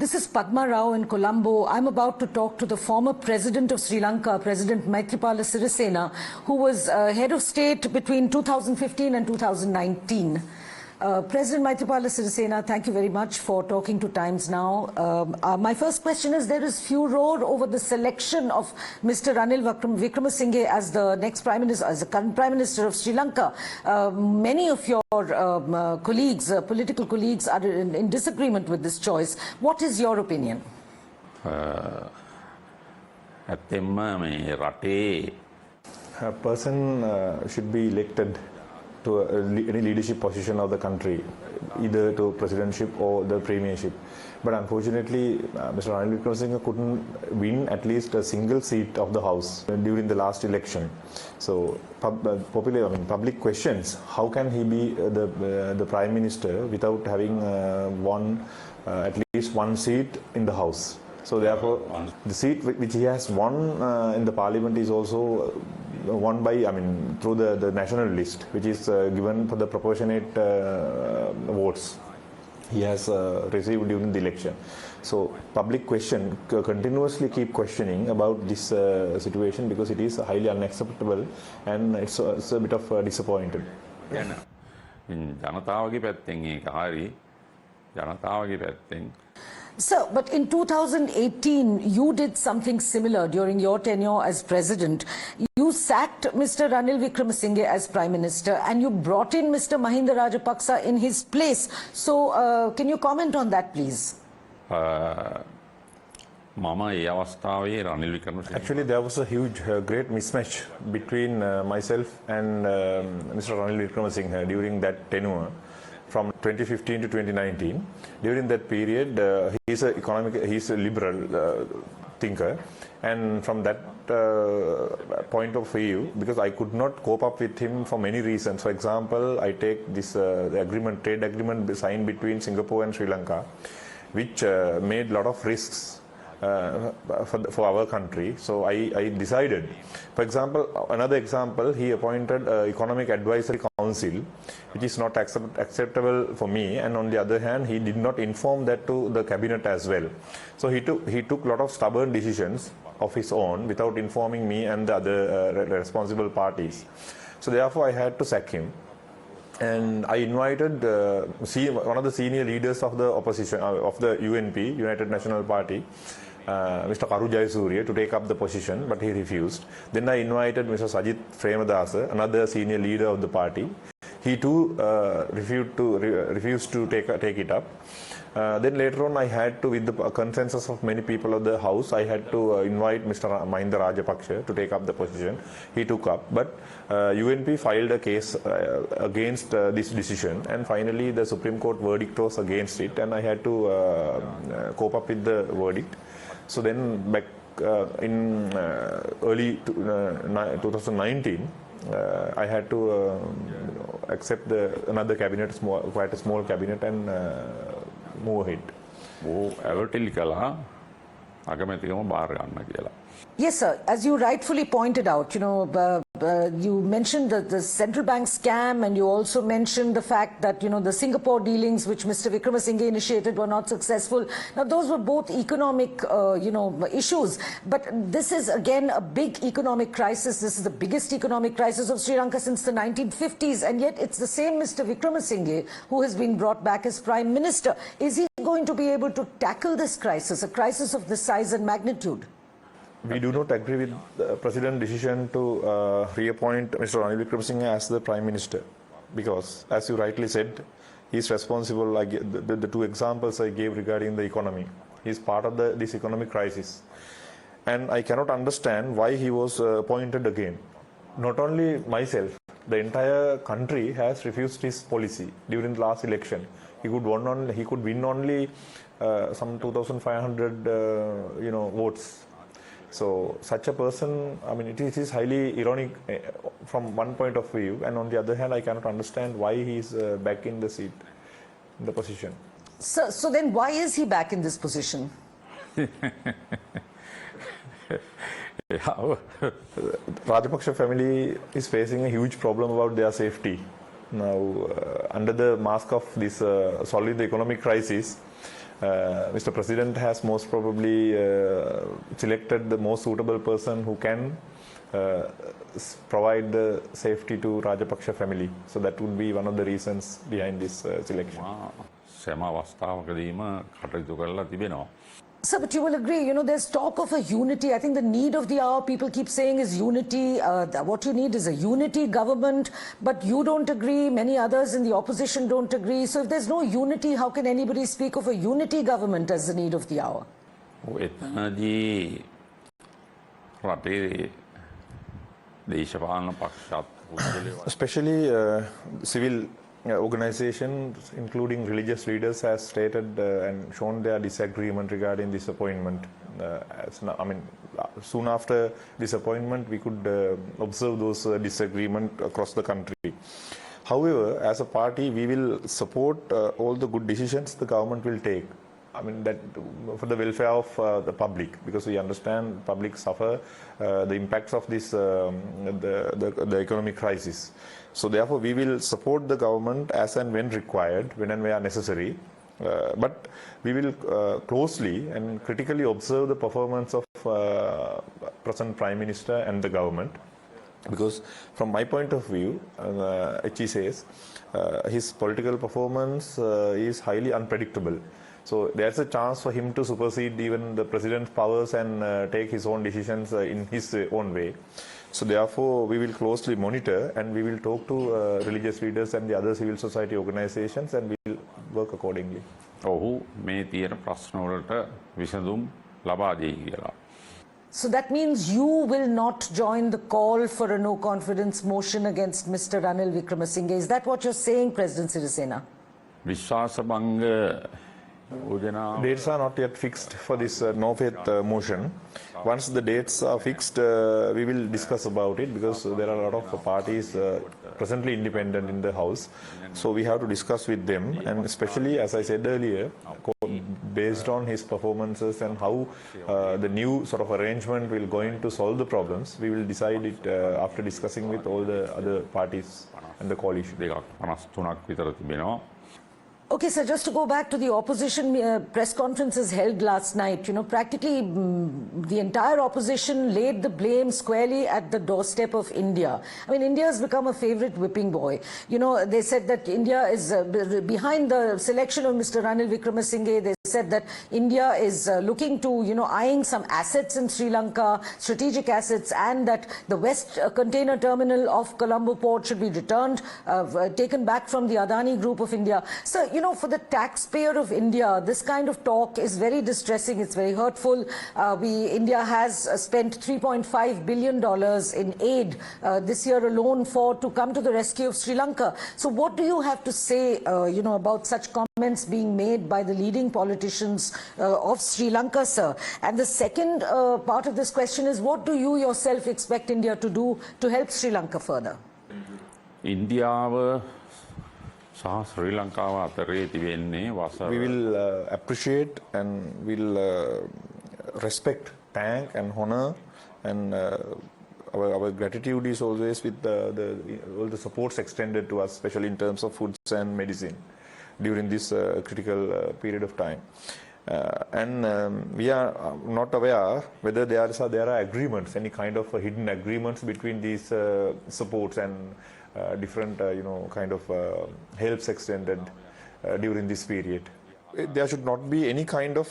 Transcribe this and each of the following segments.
This is Padma Rao in Colombo. I'm about to talk to the former President of Sri Lanka, President Maithripala Sirisena, who was head of state between 2015 and 2019. President Maithripala Sirisena, thank you very much for talking to Times Now. My first question is, there is furor over the selection of Mr. Ranil Wickremesinghe as the next Prime Minister, as the current Prime Minister of Sri Lanka. Many of your colleagues, political colleagues, are in disagreement with this choice. What is your opinion? A person should be elected to any leadership position of the country, either to presidentship or the premiership. But unfortunately, Mr. Ranil Wickremesinghe couldn't win at least a single seat of the House during the last election. So, public questions, how can he be the Prime Minister without having won at least one seat in the House? So therefore, the seat which he has won in the Parliament is also won by, through the national list, which is given for the proportionate votes he has received during the election. So public question continuously keep questioning about this situation, because it is highly unacceptable and it's a bit of disappointed. Sir, but in 2018, you did something similar during your tenure as president. You sacked Mr. Ranil Wickremesinghe as Prime Minister and you brought in Mr. Mahinda Rajapaksa in his place. So, can you comment on that, please? Actually, there was a huge, great mismatch between myself and Mr. Ranil Wickremesinghe during that tenure. From 2015 to 2019, during that period, he's a liberal thinker, and from that point of view, because I could not cope up with him for many reasons. For example, I take this trade agreement signed between Singapore and Sri Lanka, which made a lot of risks for our country. So I decided, for example, another example, he appointed Economic Advisory Council, which is not acceptable for me, and on the other hand, he did not inform that to the cabinet as well. So he took a lot of stubborn decisions of his own without informing me and the other responsible parties. So therefore, I had to sack him. And I invited one of the senior leaders of the opposition, of the UNP, United National Party, Mr. Karu Jayasuriya, to take up the position, but he refused. Then I invited Mr. Sajith Premadasa, another senior leader of the party. He too refused to take it up. Then later on, I had to, with the consensus of many people of the House, I had to invite Mr. Mahinda Rajapaksa to take up the position. He took up, but UNP filed a case against this decision, and finally the Supreme Court verdict was against it, and I had to cope up with the verdict. So then back in early 2019, I had to accept another cabinet, quite a small cabinet, and move ahead. Yes, sir. As you rightfully pointed out, you mentioned the central bank scam, and you also mentioned the fact that, the Singapore dealings which Mr. Wickremesinghe initiated were not successful. Now, those were both economic, issues. But this is, again, a big economic crisis. This is the biggest economic crisis of Sri Lanka since the 1950s. And yet it's the same Mr. Wickremesinghe who has been brought back as Prime Minister. Is he going to be able to tackle this crisis, a crisis of this size and magnitude? We do not agree with the President's decision to reappoint Mr. Ranil Wickremesinghe as the Prime Minister, because, as you rightly said, he is responsible. The two examples I gave regarding the economy, he is part of this economic crisis, and I cannot understand why he was appointed again. Not only myself, the entire country has refused his policy during the last election. He could win only some 2,500 votes. So such a person, it is highly ironic from one point of view, and on the other hand, I cannot understand why he is back in the seat, in the position. So then why is he back in this position? Rajapaksa family is facing a huge problem about their safety. Now, under the mask of this solving the economic crisis, Mr. President has most probably selected the most suitable person who can provide the safety to Rajapaksha family. So that would be one of the reasons behind this selection. සෑම අවස්ථාවකදීම කටයුතු කරලා තිබෙනවා. Sir, but you will agree, there's talk of a unity. I think the need of the hour, people keep saying, is unity. What you need is a unity government, but you don't agree. Many others in the opposition don't agree. So if there's no unity, how can anybody speak of a unity government as the need of the hour? එතනදී රටේ දේශපාලන පක්ෂත් Especially civil organizations, including religious leaders, has stated and shown their disagreement regarding this appointment. Soon after this appointment, we could observe those disagreement across the country. However, as a party, we will support all the good decisions the government will take. That for the welfare of the public, because we understand public suffer the impacts of this the economic crisis. So therefore, we will support the government as and when required, when and where necessary. But we will closely and critically observe the performance of present Prime Minister and the government. Because from my point of view, he says, his political performance is highly unpredictable. So there's a chance for him to supersede even the president's powers and take his own decisions in his own way. So therefore, we will closely monitor and we will talk to religious leaders and the other civil society organizations, and we will work accordingly. ඔහු මේ තියෙන ප්‍රශ්නවලට විසඳුම් ලබා දෙයි කියලා. So that means you will not join the call for a no confidence motion against Mr. Ranil Wickremesinghe. Is that what you're saying, President Sirisena? විශ්වාසභංග Dates are not yet fixed for this no faith motion. Once the dates are fixed, we will discuss about it, because there are a lot of parties presently independent in the House. So we have to discuss with them, and especially, as I said earlier, based on his performances and how the new sort of arrangement will going to solve the problems, we will decide it after discussing with all the other parties and the coalition. 53ක් විතර තිබෙනවා. Okay, sir, just to go back to the opposition press conferences held last night, practically the entire opposition laid the blame squarely at the doorstep of India. India has become a favorite whipping boy. They said that India is behind the selection of Mr. Ranil Wickremesinghe. They said that India is looking to, eyeing some assets in Sri Lanka, strategic assets, and that the West container terminal of Colombo port should be returned, taken back from the Adani Group of India. So, for the taxpayer of India, this kind of talk is very distressing. It's very hurtful. India has spent $3.5 billion in aid this year alone to come to the rescue of Sri Lanka. So what do you have to say, about such comments being made by the leading politicians of Sri Lanka, sir? And the second part of this question is, what do you yourself expect India to do to help Sri Lanka further? ඉන්දියාව සහ ශ්‍රී ලංකාව අතරේ තිබෙන්නේ වසර. We will appreciate and will respect, thank and honor, and our gratitude is always with all the supports extended to us, especially in terms of foods and medicine during this critical period of time. And we are not aware whether there are agreements, any kind of hidden agreements between these supports and different kind of helps extended during this period. There should not be any kind of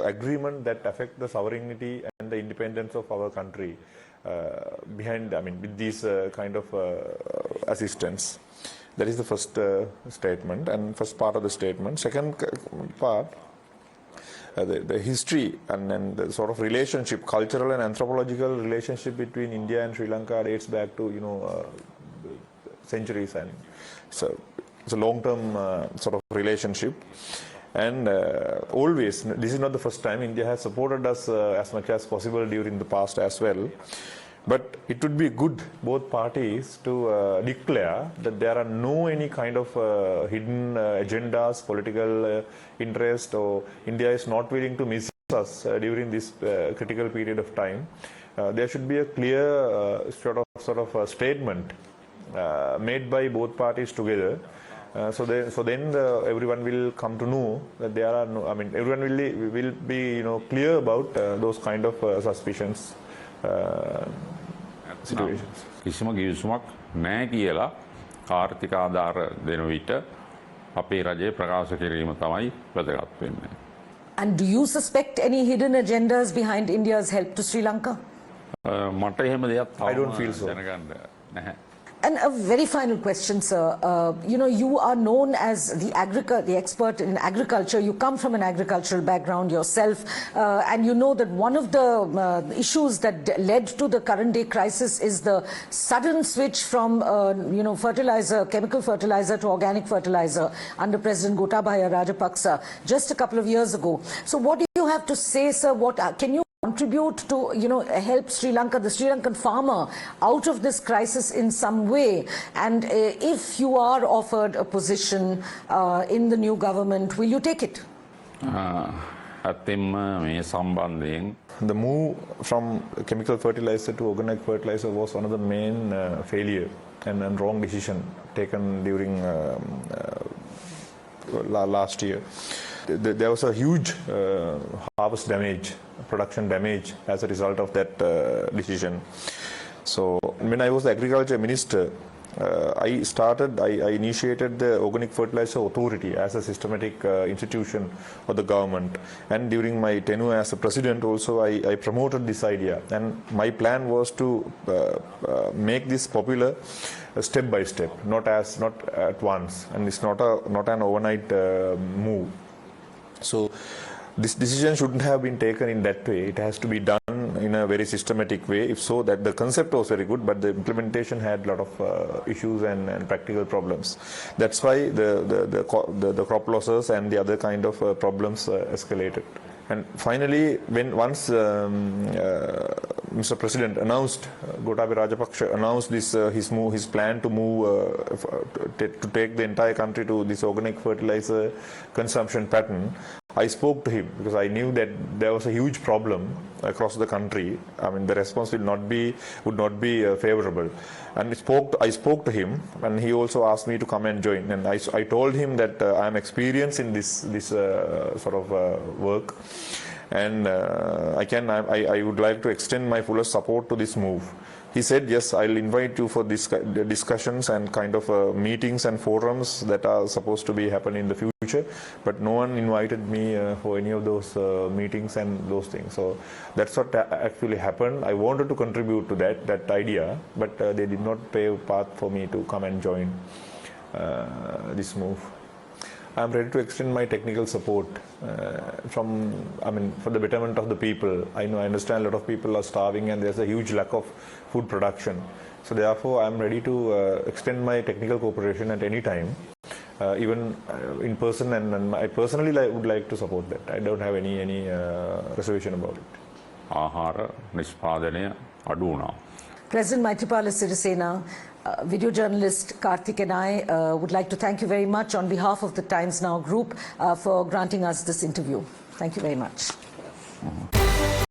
agreement that affect the sovereignty and the independence of our country with these kind of assistance. That is the first statement and first part of the statement. Second part, the history and the sort of relationship, cultural and anthropological relationship between India and Sri Lanka dates back to centuries, and so it's a long-term sort of relationship. And always, this is not the first time, India has supported us as much as possible during the past as well. But it would be good, both parties, to declare that there are no any kind of hidden agendas, political interest, or India is not willing to misuse us during this critical period of time. There should be a clear sort of a statement made by both parties together, So then everyone will come to know that there are no, I mean, everyone will be clear about those kind of suspicions situations. කිසිම ගිවිසුමක් නැහැ කියලා ආර්ථික ආධාර දෙන විට අපේ රජය ප්‍රකාශ කිරීම තමයි වැදගත් වෙන්නේ. And do you suspect any hidden agendas behind India's help to Sri Lanka? මට එහෙම දෙයක් I don't feel so. දැනගන්න නැහැ. And a very final question, sir. You are known as the expert in agriculture. You come from an agricultural background yourself, and you know that one of the issues that led to the current day crisis is the sudden switch from fertilizer, chemical fertilizer to organic fertilizer under President Gotabaya Rajapaksa just a couple of years ago. So what do you have to say, sir? What can you contribute to help Sri Lanka, the Sri Lankan farmer, out of this crisis in some way? And if you are offered a position in the new government, will you take it? ඇත්තෙන්ම මේ සම්බන්ධයෙන් The move from chemical fertilizer to organic fertilizer was one of the main failure and wrong decision taken during last year. There was a huge harvest damage, production damage as a result of that decision. So when I was the agriculture minister, I initiated the Organic Fertilizer Authority as a systematic institution of the government. And during my tenure as a president also, I promoted this idea. And my plan was to make this popular step by step, not at once. And it's not an overnight move. So this decision shouldn't have been taken in that way. It has to be done in a very systematic way. If so, that the concept was very good, but the implementation had a lot of issues and practical problems. That's why the crop losses and the other kind of problems escalated. And finally, once Mr. President announced, Gotabaya Rajapaksa announced this his plan to move to take the entire country to this organic fertilizer consumption pattern, I spoke to him because I knew that there was a huge problem across the country. I mean, the response would not be favorable. And I spoke to him, and he also asked me to come and join. And I told him that I am experienced in this sort of work, and I would like to extend my fullest support to this move. He said, yes, I'll invite you for discussions and kind of meetings and forums that are supposed to be happening in the future, but no one invited me for any of those meetings and those things. So that's what actually happened. I wanted to contribute to that idea, but they did not pave path for me to come and join this move. I'm ready to extend my technical support for the betterment of the people. I understand a lot of people are starving and there's a huge lack of food production. So therefore, I'm ready to extend my technical cooperation at any time, even in person, and I personally would like to support that. I don't have any reservation about it. ආහාර නිෂ්පාදනය අඩු වුණා. President Maithripala Sirisena, video journalist Karthik and I would like to thank you very much on behalf of the Times Now group for granting us this interview. Thank you very much.